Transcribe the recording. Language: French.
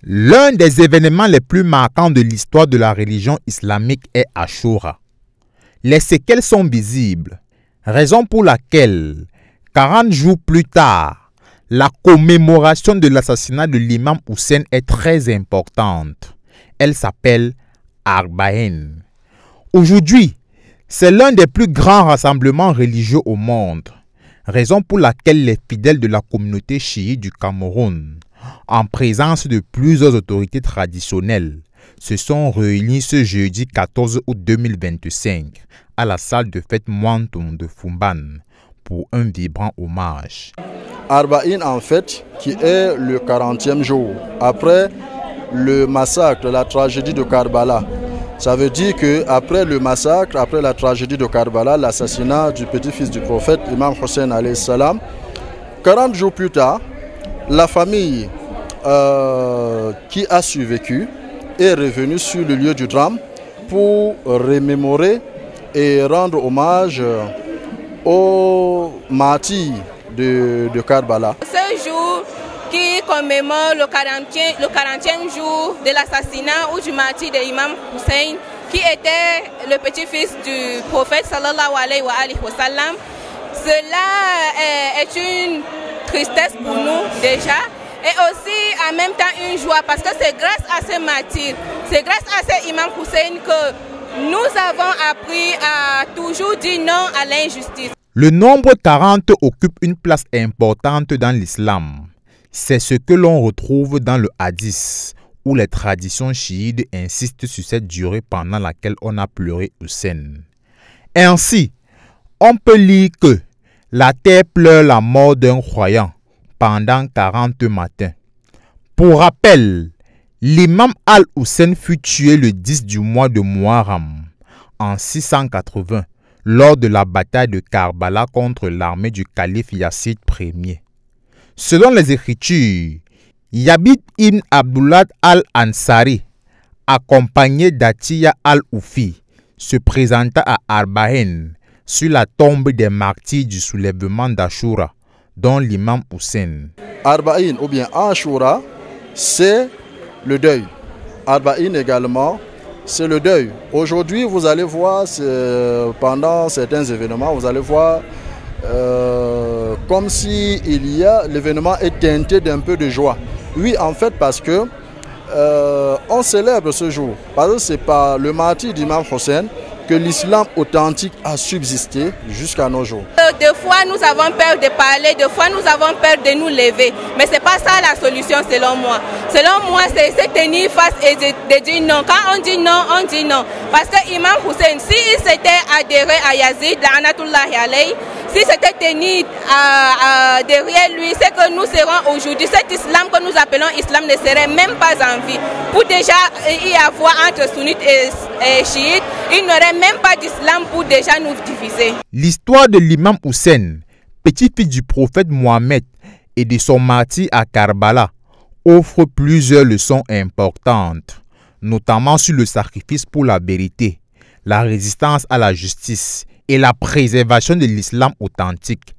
L'un des événements les plus marquants de l'histoire de la religion islamique est Ashura. Les séquelles sont visibles, raison pour laquelle, 40 jours plus tard, la commémoration de l'assassinat de l'imam Hussein est très importante. Elle s'appelle Arba'in. Aujourd'hui, c'est l'un des plus grands rassemblements religieux au monde, raison pour laquelle les fidèles de la communauté chiite du Cameroun, en présence de plusieurs autorités traditionnelles, se sont réunis ce jeudi 14 août 2025 à la salle de fête Mwanton de Fumban pour un vibrant hommage. Arba'in en fait, qui est le 40e jour après le massacre, la tragédie de Karbala. Ça veut dire qu'après le massacre, après la tragédie de Karbala, l'assassinat du petit-fils du prophète, Imam Hussein alayhi salam, 40 jours plus tard, la famille qui a survécu est revenue sur le lieu du drame pour remémorer et rendre hommage aux martyrs de Karbala. Ce jour qui commémore le 40e jour de l'assassinat ou du martyr de l'imam Hussein, qui était le petit-fils du prophète sallallahu alayhi wa sallam. Cela est une tristesse pour nous déjà, et aussi en même temps une joie, parce que c'est grâce à ce martyr, c'est grâce à ce imam Hussein que nous avons appris à toujours dire non à l'injustice. Le nombre 40 occupe une place importante dans l'islam. C'est ce que l'on retrouve dans le hadith, où les traditions chiites insistent sur cette durée pendant laquelle on a pleuré Hussein. Ainsi, on peut lire que la terre pleure la mort d'un croyant pendant 40 matins. Pour rappel, l'imam Al-Hussein fut tué le 10 du mois de Muharram en 680 lors de la bataille de Karbala contre l'armée du calife Yazid Ier. Selon les Écritures, Yabid ibn Abdullah al-Ansari, accompagné d'Atiya al-Oufi, se présenta à Arba'in sur la tombe des martyrs du soulèvement d'Ashura, dont l'imam Hussein. Arba'in ou bien Ashura, c'est le deuil. Arba'in également, c'est le deuil. Aujourd'hui, vous allez voir, pendant certains événements, vous allez voir comme si l'événement est teinté d'un peu de joie. Oui, en fait, parce que on célèbre ce jour. Parce que c'est par le martyr d'Imam Hussein que l'islam authentique a subsisté jusqu'à nos jours. Des fois, nous avons peur de parler, des fois, nous avons peur de nous lever. Mais ce n'est pas ça la solution selon moi. Selon moi, c'est se tenir face et de dire non. Quand on dit non, on dit non. Parce que Imam Hussein, s'il s'était adhéré à Yazid, la'anatullahi alayhi, si c'était tenu derrière lui, c'est que nous serons aujourd'hui. Cet islam que nous appelons islam ne serait même pas en vie. Pour déjà y avoir entre sunnites et chiites, il n'aurait même pas d'islam pour déjà nous diviser. L'histoire de l'imam Hussein, petit-fils du prophète Mohammed et de son martyr à Karbala, offre plusieurs leçons importantes, notamment sur le sacrifice pour la vérité, la résistance à la justice et la préservation de l'islam authentique.